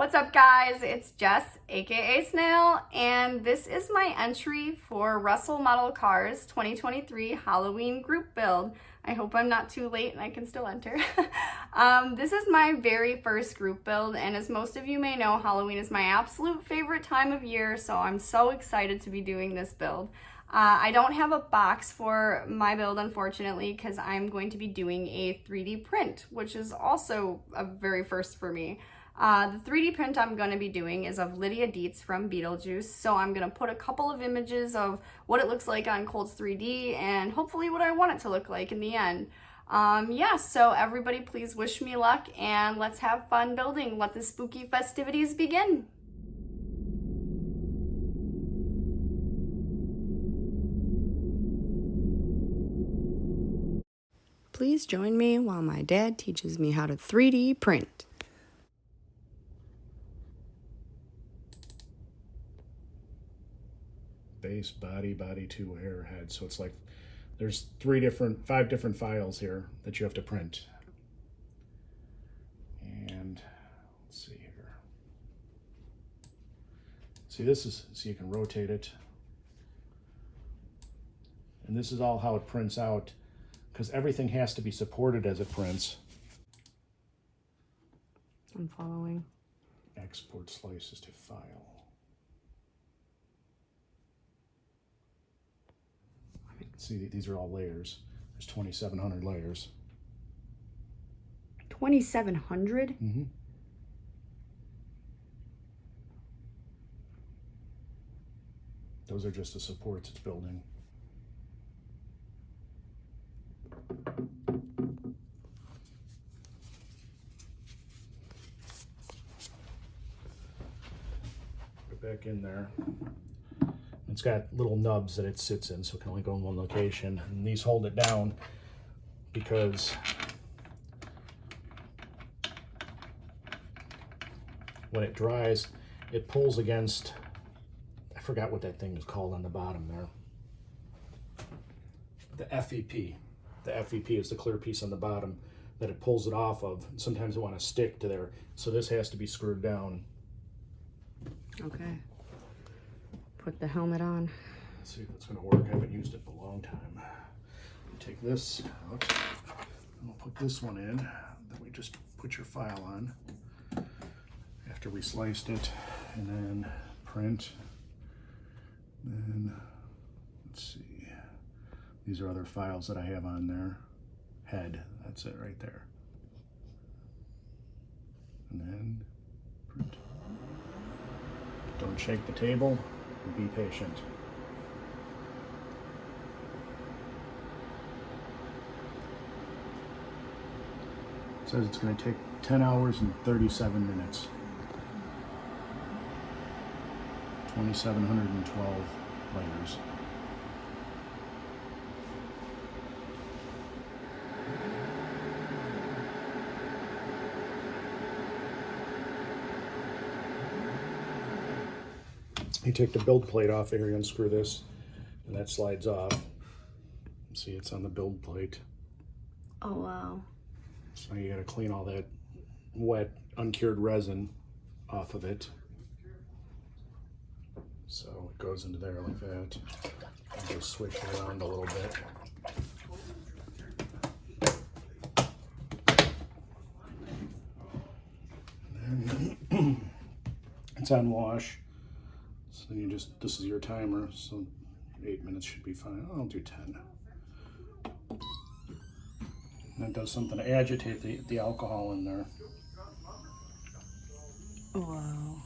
What's up guys, it's Jess, aka Snail, and this is my entry for Russell Model Cars 2023 Halloween group build. I hope I'm not too late and I can still enter. This is my very first group build, and as most of you may know, Halloween is my absolute favorite time of year, so I'm so excited to be doing this build. I don't have a box for my build, unfortunately, because I'm going to be doing a 3D print, which is also a very first for me. The 3D print I'm going to be doing is of Lydia Dietz from Beetlejuice, so I'm going to put a couple of images of what it looks like on Cold's 3D and hopefully what I want it to look like in the end. Yeah, so everybody please wish me luck and let's have fun building. Let the spooky festivities begin. Please join me while my dad teaches me how to 3D print. Base, body, body 2, hair, head. So it's like there's 5 different files here that you have to print. And let's see here. See, so you can rotate it. And this is all how it prints out, because everything has to be supported as it prints. I'm following. Export slices to file. See, these are all layers. There's 2,700 layers. 2,700? Mm-hmm. Those are just the supports it's building. Put it back in there. It's got little nubs that it sits in, so it can only go in one location. And these hold it down because when it dries, it pulls against, I forgot what that thing is called on the bottom there. The FEP. The FEP is the clear piece on the bottom that it pulls it off of. Sometimes it want to stick to there, so this has to be screwed down. Okay. Put the helmet on. Let's see if it's going to work. I haven't used it in a long time. Take this out. And we'll put this one in. Then we just put your file on after we sliced it, and then print. Then let's see. These are other files that I have on there. Head. That's it right there. And then print. Don't shake the table. Be patient. It says it's going to take 10 hours and 37 minutes. 2,712 layers. You take the build plate off here, you unscrew this, and that slides off. See, it's on the build plate. Oh, wow. So you gotta clean all that wet, uncured resin off of it. So it goes into there like that. And just switch it around a little bit. And then it's on wash. So then you just, this is your timer, so 8 minutes should be fine. I'll do 10. And that does something to agitate the alcohol in there. Wow.